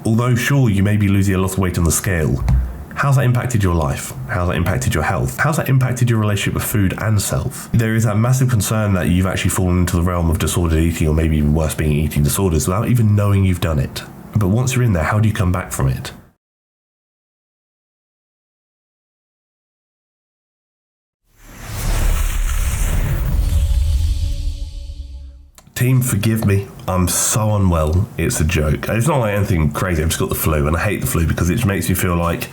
although sure, you may be losing a lot of weight on the scale, how's that impacted your life? How's that impacted your health? How's that impacted your relationship with food and self? There is that massive concern that you've actually fallen into the realm of disordered eating, or maybe even worse, being eating disorders, without even knowing you've done it. But once you're in there, how do you come back from it? Team, forgive me. I'm so unwell. It's a joke. It's not like anything crazy. I've just got the flu, and I hate the flu because it makes me feel like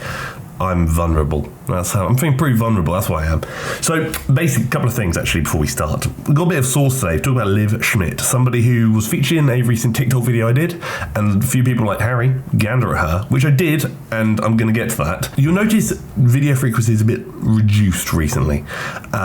I'm vulnerable. That's how I'm feeling, pretty vulnerable. That's why I am. So, basically, a couple of things actually before we start. We've got a bit of source today. Talk about Liv Schmidt, somebody who was featured in a recent TikTok video I did, and a few people like Harry gander at her, which I did, and I'm going to get to that. You'll notice video frequency is a bit reduced recently,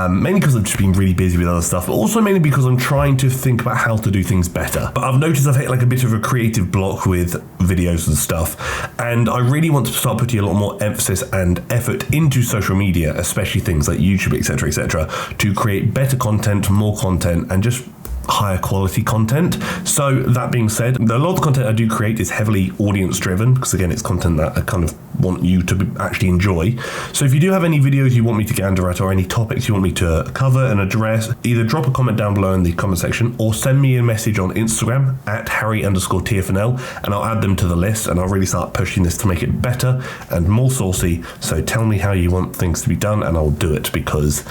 mainly because I've just been really busy with other stuff, but also mainly because I'm trying to think about how to do things better. But I've noticed I've hit like a bit of a creative block with videos and stuff, and I really want to start putting a lot more emphasis and effort into social media, especially things like YouTube, etc., to create better content, more content, and just higher quality content. So that being said, a lot of the content I do create is heavily audience driven, because again, it's content that I kind of want you to actually enjoy. So if you do have any videos you want me to gander at, or any topics you want me to cover and address, either drop a comment down below in the comment section, or send me a message on Instagram at Harry_TFNL, and I'll add them to the list, and I'll really start pushing this to make it better and more saucy. So tell me how you want things to be done, and I'll do it, because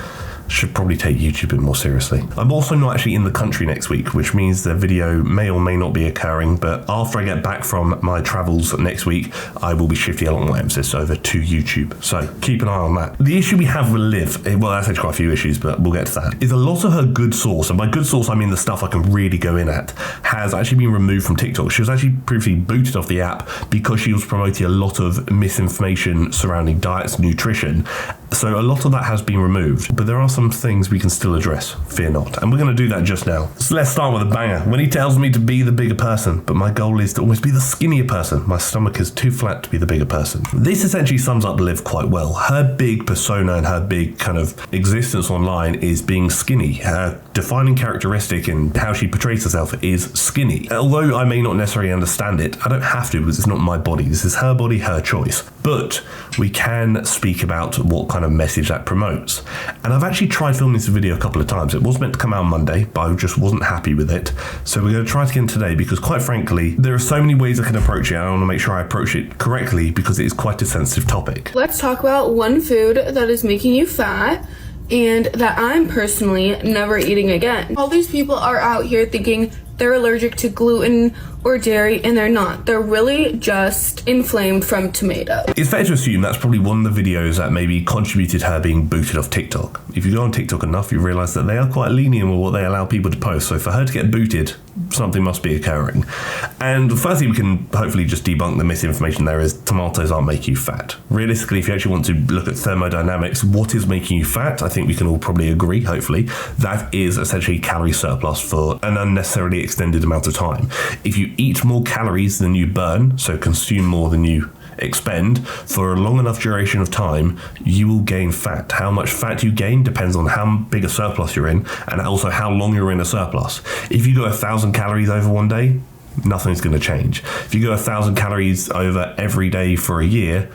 should probably take YouTube a bit more seriously. I'm also not actually in the country next week, which means the video may or may not be occurring, but after I get back from my travels next week, I will be shifting a lot more emphasis over to YouTube. So keep an eye on that. The issue we have with Liv, well, that's actually quite a few issues, but we'll get to that, is a lot of her good source, and by good source I mean the stuff I can really go in at, has actually been removed from TikTok. She was actually previously booted off the app because she was promoting a lot of misinformation surrounding diets and nutrition. So a lot of that has been removed, but there are some things we can still address, fear not. And we're going to do that just now. So let's start with a banger. When he tells me to be the bigger person, but my goal is to always be the skinnier person. My stomach is too flat to be the bigger person. This essentially sums up Liv quite well. Her big persona and her big kind of existence online is being skinny. Her defining characteristic and how she portrays herself is skinny. Although I may not necessarily understand it, I don't have to, because it's not my body. This is her body, her choice. But we can speak about what kind of message that promotes. And I've actually tried filming this video a couple of times. It was meant to come out Monday, but I just wasn't happy with it. So we're going to try it again today, because quite frankly, there are so many ways I can approach it. I want to make sure I approach it correctly, because it is quite a sensitive topic. Let's talk about one food that is making you fat and that I'm personally never eating again. All these people are out here thinking they're allergic to gluten or dairy, and they're not. They're really just inflamed from tomato. It's fair to assume that's probably one of the videos that maybe contributed her being booted off TikTok. If you go on TikTok enough, you realise that they are quite lenient with what they allow people to post. So for her to get booted, something must be occurring. And firstly, we can hopefully just debunk the misinformation there is tomatoes aren't making you fat. Realistically, if you actually want to look at thermodynamics, what is making you fat? I think we can all probably agree, hopefully, that is essentially calorie surplus for an unnecessarily extended amount of time. If you eat more calories than you burn, so consume more than you expend, for a long enough duration of time, you will gain fat. How much fat you gain depends on how big a surplus you're in, and also how long you're in a surplus. If you go 1,000 calories over one day, nothing's going to change. If you go 1,000 calories over every day for a year,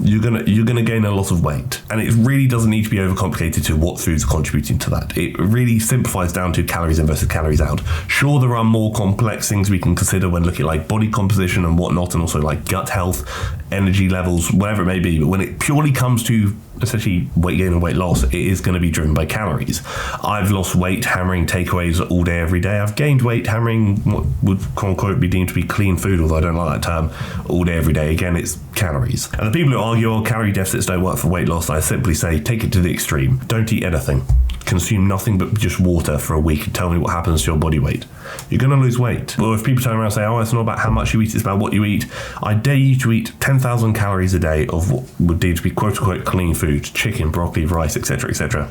you're gonna gain a lot of weight. And it really doesn't need to be overcomplicated to what foods are contributing to that. It really simplifies down to calories in versus calories out. Sure, there are more complex things we can consider when looking at like body composition and whatnot, and also like gut health, energy levels, whatever it may be, but when it purely comes to essentially weight gain and weight loss, it is going to be driven by calories. I've lost weight hammering takeaways all day, every day. I've gained weight hammering what would quote unquote be deemed to be clean food, although I don't like that term, all day, every day. Again, it's calories. And the people who argue, oh, calorie deficits don't work for weight loss, I simply say, take it to the extreme. Don't eat anything. Consume nothing but just water for a week and tell me what happens to your body weight. You're going to lose weight. Well, if people turn around and say, oh, it's not about how much you eat, it's about what you eat, I dare you to eat 10,000 calories a day of what would deem to be quote-unquote clean food, chicken, broccoli, rice, etc., etc.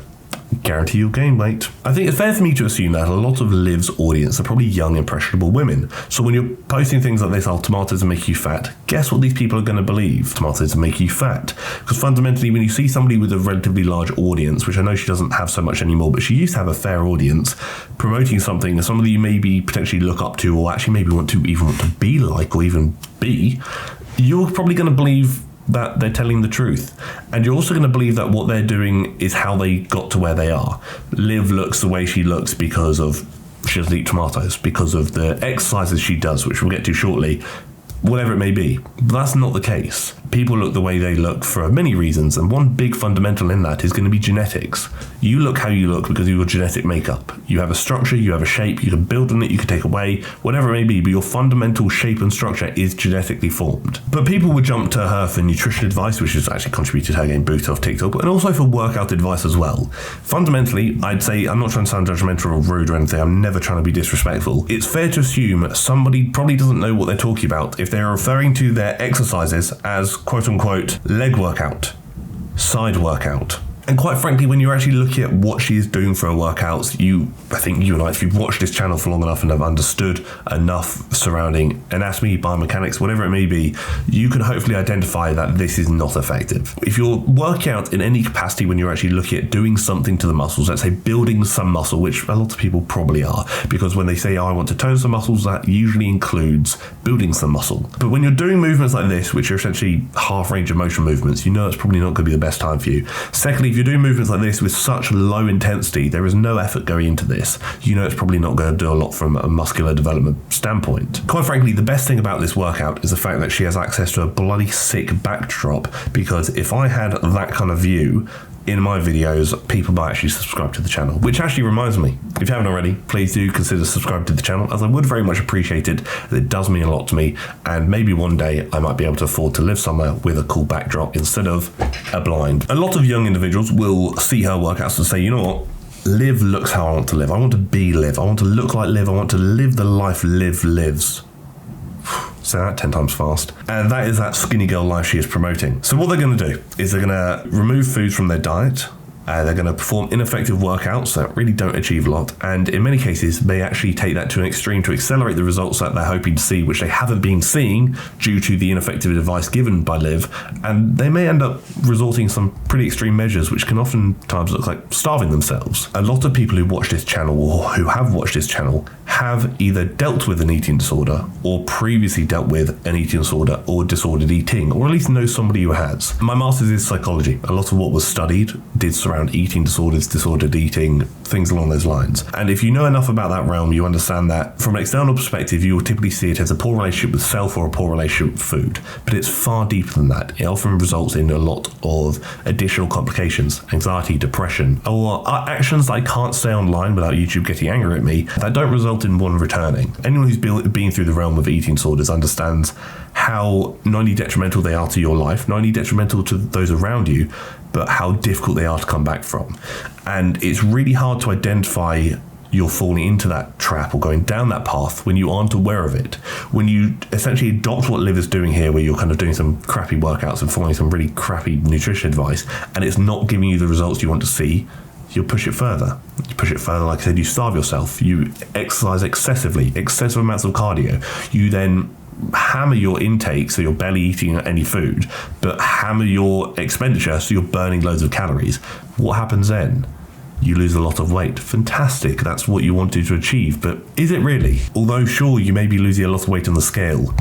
guarantee you'll gain weight. I think it's fair for me to assume that a lot of Liv's audience are probably young, impressionable women. So when you're posting things like this, oh, tomatoes make you fat, guess what these people are going to believe? Tomatoes make you fat. Because fundamentally, when you see somebody with a relatively large audience, which I know she doesn't have so much anymore, but she used to have a fair audience, promoting something that somebody you maybe potentially look up to, or actually maybe want to be like, or even be, you're probably going to believe that they're telling the truth. And you're also going to believe that what they're doing is how they got to where they are. Liv looks the way she looks because of she doesn't eat tomatoes, because of the exercises she does, which we'll get to shortly, whatever it may be. But that's not the case. People look the way they look for many reasons, and one big fundamental in that is going to be genetics. You look how you look because of your genetic makeup. You have a structure, you have a shape, you can build on it, you can take away, whatever it may be, but your fundamental shape and structure is genetically formed. But people would jump to her for nutrition advice, which has actually contributed to her getting booted off TikTok, and also for workout advice as well. Fundamentally, I'd say, I'm not trying to sound judgmental or rude or anything, I'm never trying to be disrespectful. It's fair to assume somebody probably doesn't know what they're talking about if they're referring to their exercises as quote-unquote leg workout, side workout. And quite frankly, when you're actually looking at what she is doing for her workouts, I think you and I, if you've watched this channel for long enough and have understood enough surrounding anatomy, biomechanics, whatever it may be, you can hopefully identify that this is not effective. If you're working out in any capacity when you're actually looking at doing something to the muscles, let's say building some muscle, which a lot of people probably are, because when they say, oh, I want to tone some muscles, that usually includes building some muscle. But when you're doing movements like this, which are essentially half range of motion movements, you know it's probably not going to be the best time for you. Secondly, if you're doing movements like this with such low intensity, there is no effort going into this, you know it's probably not going to do a lot from a muscular development standpoint. Quite frankly, the best thing about this workout is the fact that she has access to a bloody sick backdrop, because if I had that kind of view in my videos, people might actually subscribe to the channel. Which actually reminds me, if you haven't already, please do consider subscribing to the channel, as I would very much appreciate it. It does mean a lot to me, and maybe one day I might be able to afford to live somewhere with a cool backdrop instead of a blind. A lot of young individuals will see her workouts and say, you know what, Liv looks how I want to live. I want to be Liv. I want to look like Liv. I want to live the life Liv lives. Say that 10 times fast. And that is that skinny girl life she is promoting. So what they're going to do is they're going to remove foods from their diet. They're going to perform ineffective workouts that really don't achieve a lot, and in many cases may actually take that to an extreme to accelerate the results that they're hoping to see, which they haven't been seeing due to the ineffective advice given by Liv, and they may end up resorting to some pretty extreme measures which can oftentimes look like starving themselves. A lot of people who watch this channel, or who have watched this channel, have either dealt with an eating disorder or previously dealt with an eating disorder or disordered eating, or at least know somebody who has. My master's is psychology. A lot of what was studied did surround eating disorders, disordered eating, things along those lines. And if you know enough about that realm, you understand that from an external perspective, you will typically see it as a poor relationship with self or a poor relationship with food. But it's far deeper than that. It often results in a lot of additional complications, anxiety, depression, or actions that I can't say online without YouTube getting angry at me, that don't result in one returning. Anyone who's been through the realm of eating disorders understands how not only detrimental they are to your life, not only detrimental to those around you, but how difficult they are to come back from. And it's really hard to identify you're falling into that trap or going down that path when you aren't aware of it. When you essentially adopt what Liv is doing here, where you're kind of doing some crappy workouts and following some really crappy nutrition advice, and it's not giving you the results you want to see, you'll push it further. You push it further, like I said, you starve yourself, you exercise excessively, excessive amounts of cardio, you then hammer your intake, so you're barely eating any food, but hammer your expenditure, so you're burning loads of calories. What happens then? You lose a lot of weight. Fantastic, that's what you wanted to achieve, but is it really? Although sure, you may be losing a lot of weight on the scale,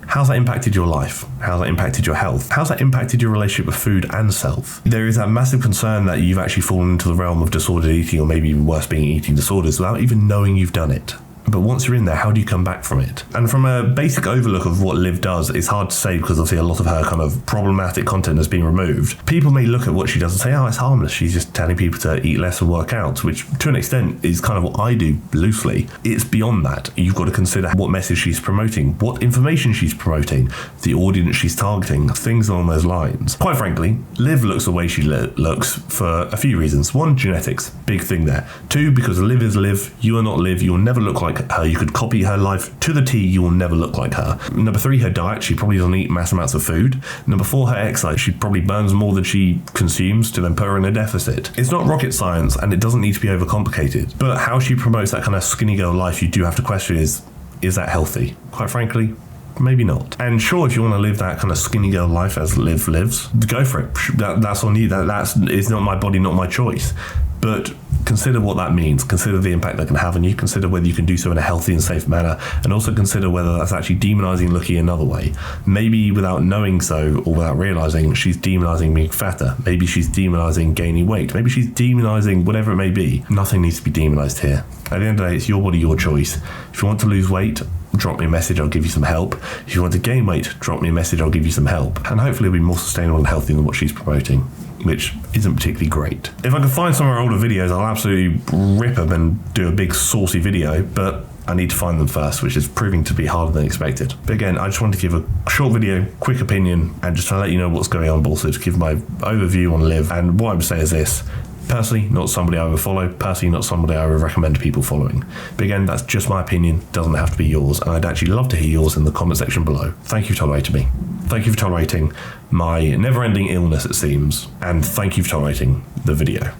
how's that impacted your life? How's that impacted your health? How's that impacted your relationship with food and self? There is that massive concern that you've actually fallen into the realm of disordered eating, or maybe even worse, being eating disorders, without even knowing you've done it. But once you're in there, how do you come back from it? And from a basic overlook of what Liv does, it's hard to say, because obviously a lot of her kind of problematic content has been removed. People may look at what she does and say, oh, it's harmless. She's just telling people to eat less and work out, which to an extent is kind of what I do loosely. It's beyond that. You've got to consider what message she's promoting, what information she's promoting, the audience she's targeting, things along those lines. Quite frankly, Liv looks the way she looks for a few reasons. One, genetics, big thing there. Two, because Liv is Liv, you are not Liv, you'll never look like like her. You could copy her life to the T, you will never look like her. Number 3, her diet. She probably doesn't eat mass amounts of food. Number 4, her exercise. She probably burns more than she consumes to then put her in a deficit. It's not rocket science, and it doesn't need to be overcomplicated. But how she promotes that kind of skinny girl life, you do have to question is that healthy? Quite frankly, maybe not. And sure, if you want to live that kind of skinny girl life as Liv lives, go for it. That's on you. It's not my body, not my choice. But consider what that means. Consider the impact that can have on you. Consider whether you can do so in a healthy and safe manner. And also consider whether that's actually demonizing looking another way. Maybe without knowing so, or without realizing, she's demonizing being fatter. Maybe she's demonizing gaining weight. Maybe she's demonizing whatever it may be. Nothing needs to be demonized here. At the end of the day, it's your body, your choice. If you want to lose weight, drop me a message, I'll give you some help. If you want to gain weight, drop me a message, I'll give you some help. And hopefully it'll be more sustainable and healthy than what she's promoting, which isn't particularly great. If I can find some of her older videos, I'll absolutely rip them and do a big saucy video, but I need to find them first, which is proving to be harder than expected. But again, I just wanted to give a short video, quick opinion, and just to let you know what's going on, but also to give my overview on Liv. And what I would say is this: personally, not somebody I would follow. Personally, not somebody I would recommend people following. But again, that's just my opinion. Doesn't have to be yours. And I'd actually love to hear yours in the comment section below. Thank you for tolerating me. Thank you for tolerating my never-ending illness, it seems. And thank you for tolerating the video.